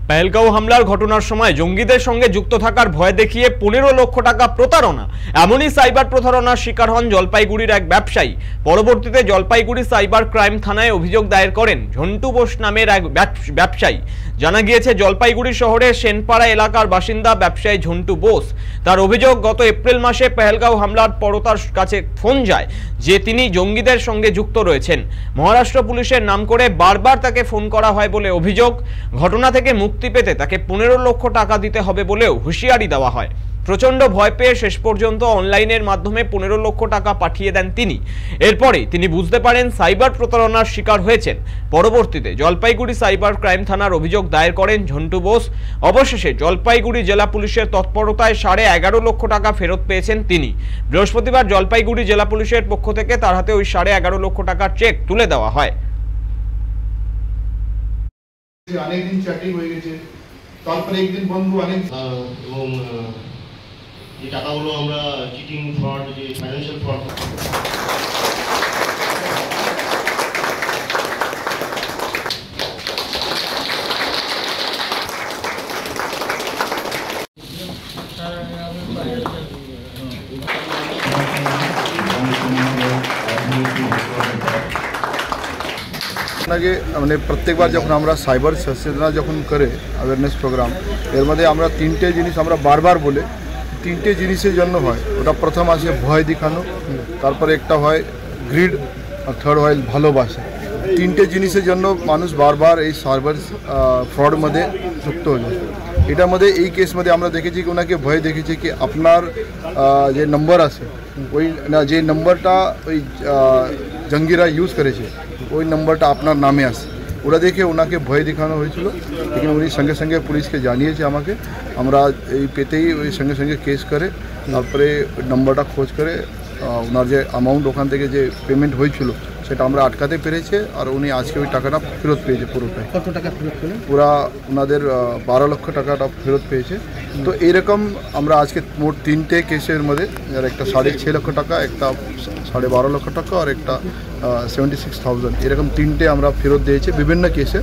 পেহেলগাঁও হামলার ঘটনার সময় জঙ্গিদের সঙ্গে যুক্ত থাকার ভয় দেখিয়ে 15 লক্ষ টাকা প্রতারণা, এমনই সাইবার প্রতারণার শিকার হন জলপাইগুড়ির এক ব্যবসায়ী। পরবর্তীতে জলপাইগুড়ি সাইবার ক্রাইম থানায় অভিযোগ দায়ের করেন ঝন্টু বোস নামের এক ব্যবসায়ী। জানা গিয়েছে, জলপাইগুড়ি শহরের সেনপাড়া এলাকার বাসিন্দা ব্যবসায়ী ঝন্টু বোস। তার অভিযোগ, গত এপ্রিল মাসে পেহেলগাঁও হামলার পর তার কাছে ফোন যায় যে তিনি জঙ্গিদের সঙ্গে যুক্ত রয়েছেন। মহারাষ্ট্র পুলিশের নাম করে বারবার তাকে ফোন করা হয় বলে অভিযোগ। ঘটনা থেকে মুক্তি পেতে তাকে 15 লক্ষ টাকা দিতে হবে বলেও হুঁশিয়ারি দেওয়া হয়। প্রচন্ড ভয় পেয়ে শেষ পর্যন্ত অনলাইনের মাধ্যমে 15 লক্ষ টাকা পাঠিয়ে দেন তিনি। এরপরে তিনি বুঝতে পারেন সাইবার প্রতারণার শিকার হয়েছেন। পরবর্তীতে জলপাইগুড়ি সাইবার ক্রাইম থানার অভিযোগ দায়ের করেন ঝন্টু বোস। অবশেষে জলপাইগুড়ি জেলা পুলিশের তৎপরতায় 11.5 লক্ষ টাকা ফেরত পেয়েছেন তিনি। বৃহস্পতিবার জলপাইগুড়ি জেলা পুলিশের পক্ষ থেকে তার হাতে ওই 11.5 লক্ষ টাকার চেক তুলে দেওয়া হয়। অনেকদিন চ্যাটিং হয়ে গেছে, তারপরে একদিন বন্ধু অনেক এবং যে টাকাগুলো আমরা চিটিং ফ্রড, যে ফাইন্যান্সিয়াল ফ্রড, আগে মানে প্রত্যেকবার যখন আমরা সাইবার সচেতনতা যখন করে অ্যাওয়ারনেস প্রোগ্রাম, এর মধ্যে আমরা 3টে জিনিস আমরা বারবার বলে, 3টে জিনিসের জন্য হয়। ওটা প্রথম আছে ভয় দেখানো, তারপরে একটা হয় গ্রিড, আর থার্ড হয় ভালোবাসা। 3টে জিনিসের জন্য মানুষ বারবার এই সাইবার ফ্রড মধ্যে যুক্ত হয়ে যায়। এটার মধ্যে এই কেস মধ্যে আমরা দেখেছি কি ওনাকে ভয় দেখেছি কি আপনার যে নম্বর আছে ওই যে নম্বরটা ওই জঙ্গিরা ইউজ করেছে ওই নম্বরটা আপনার নামে আসে। ওরা দেখে ওনাকে ভয় দেখানো হয়েছিল, লেকিন উনি সঙ্গে সঙ্গে পুলিশকে জানিয়েছে আমাকে। আমরা এই পেতেই ওই সঙ্গে সঙ্গে কেস করে তারপরে নম্বরটা খোঁজ করে ওনার যে অ্যামাউন্ট ওখান থেকে যে পেমেন্ট হয়েছিল সেটা আমরা আটকাতে পেরেছে। আর উনি আজকে ওই টাকাটা ফেরত পেয়েছে পুরোটাই। কত টাকা ফেরত পেলেন? পুরা ওনাদের 12 লক্ষ টাকাটা ফেরত পেয়েছে। তো এইরকম আমরা আজকে মোট 3টে কেসের মধ্যে, যার একটা 6.5 লক্ষ টাকা, একটা 12.5 লক্ষ টাকা আর একটা 76,000, এরকম 3টে আমরা ফেরত দিয়েছি বিভিন্ন কেসে।